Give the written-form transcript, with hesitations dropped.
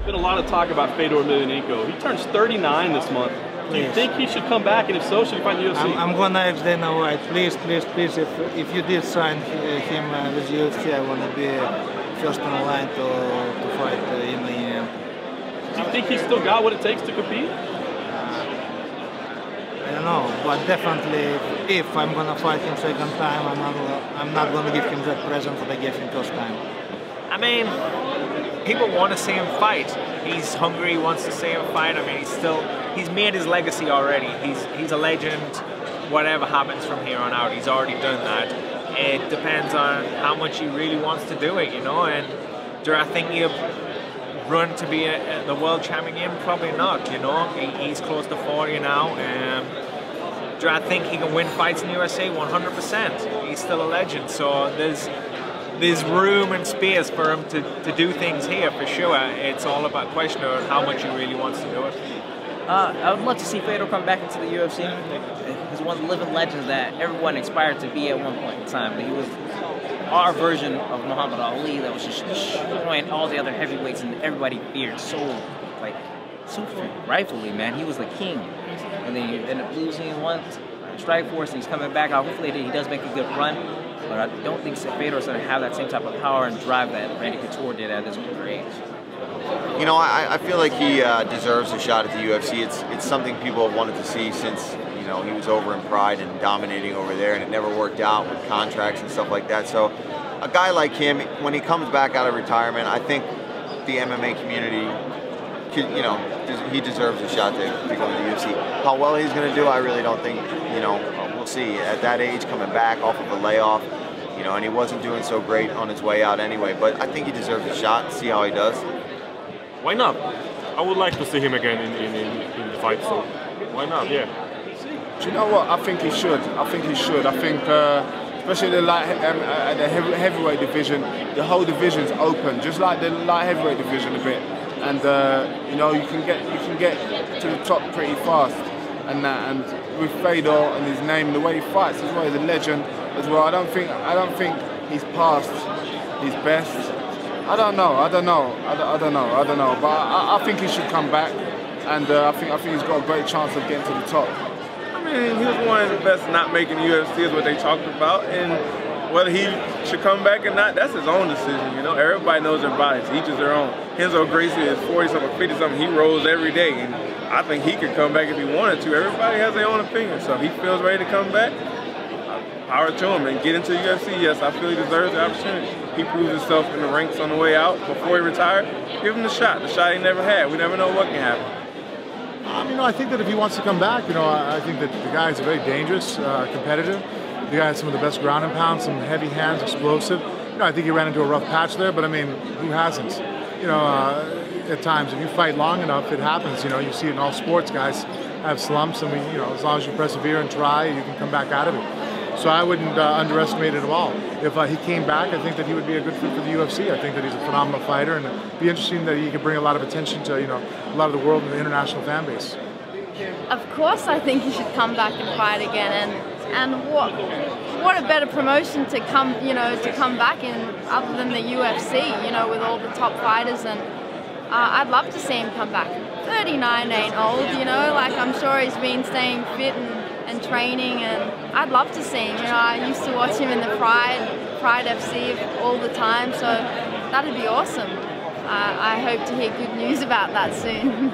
Been a lot of talk about Fedor Emelianenko. He turns 39 this month. Do you think he should come back? And if so, should he fight the UFC? I'm gonna ask Dana White, please, if you did sign him with UFC, I wanna be first in line to fight Emelianenko. Do you think he's still got what it takes to compete? I don't know, but definitely if I'm gonna fight him second time, I'm not gonna give him that present that I gave him first time. I mean, people want to see him fight. He's hungry, he wants to see him fight. I mean, he's made his legacy already. He's a legend. Whatever happens from here on out, he's already done that. It depends on how much he really wants to do it, you know. And do I think he'll run to be the world champion? Probably not, you know. He's close to 40 now. Do I think he can win fights in the USA? 100%. He's still a legend. So there's room and space for him to do things here for sure. It's all about question of how much he really wants to do it. I would love to see Fedor come back into the UFC. He's one of the living legends that everyone aspired to be at one point in time. He was our version of Muhammad Ali that was just destroying all the other heavyweights and everybody feared so rightfully, man. He was the king. And then he ended up losing once Strikeforce, and he's coming back. Hopefully he does make a good run. But I don't think Fedor's going to have that same type of power and drive that Randy Couture did at his older age. You know, I feel like he deserves a shot at the UFC. It's something people have wanted to see since, you know, he was over in Pride and dominating over there, and it never worked out with contracts and stuff like that. So a guy like him, when he comes back out of retirement, I think the MMA community, you know, he deserves a shot to go to the UFC. How well he's going to do, I really don't think, you know, we'll see. At that age, coming back off of a layoff, you know, and he wasn't doing so great on his way out anyway, but I think he deserves a shot, see how he does. Why not? I would like to see him again in the fight, so why not, yeah. Do you know what? I think he should. I think, especially the heavyweight division, the whole division's open, just like the light heavyweight division a bit. And you know, you can get to the top pretty fast. And with Fedor and his name, the way he fights as well, he's a legend as well. I don't think he's past his best. I don't know. But I think he should come back, and I think he's got a great chance of getting to the top. I mean, he was one of the best not making UFC is what they talked about, and whether he should come back or not, that's his own decision. You know, everybody knows their bodies, each is their own. Renzo Gracie is 40-something, 50-something. He rolls every day, and I think he could come back if he wanted to. Everybody has their own opinion, so if he feels ready to come back, power to him and get into the UFC. Yes, I feel he deserves the opportunity. He proved himself in the ranks on the way out before he retired. Give him the shot he never had. We never know what can happen. You know, I think that if he wants to come back, you know, I think that the guy is a very dangerous competitor. The guy has some of the best ground and pound, some heavy hands, explosive. You know, I think he ran into a rough patch there, but I mean, who hasn't? You know, at times, if you fight long enough, it happens. You know, you see it in all sports. Guys have slumps, and you know, as long as you persevere and try, you can come back out of it. So I wouldn't underestimate it at all. If he came back, I think that he would be a good fit for the UFC. I think that he's a phenomenal fighter, and it'd be interesting that he could bring a lot of attention to, you know, a lot of the world and the international fan base. Of course, I think he should come back and fight again. And what a better promotion to come back in other than the UFC, you know, with all the top fighters. And I'd love to see him come back. 39 ain't old, you know, like I'm sure he's been staying fit and training, and I'd love to see him. You know, I used to watch him in the Pride FC all the time, so that'd be awesome. I hope to hear good news about that soon.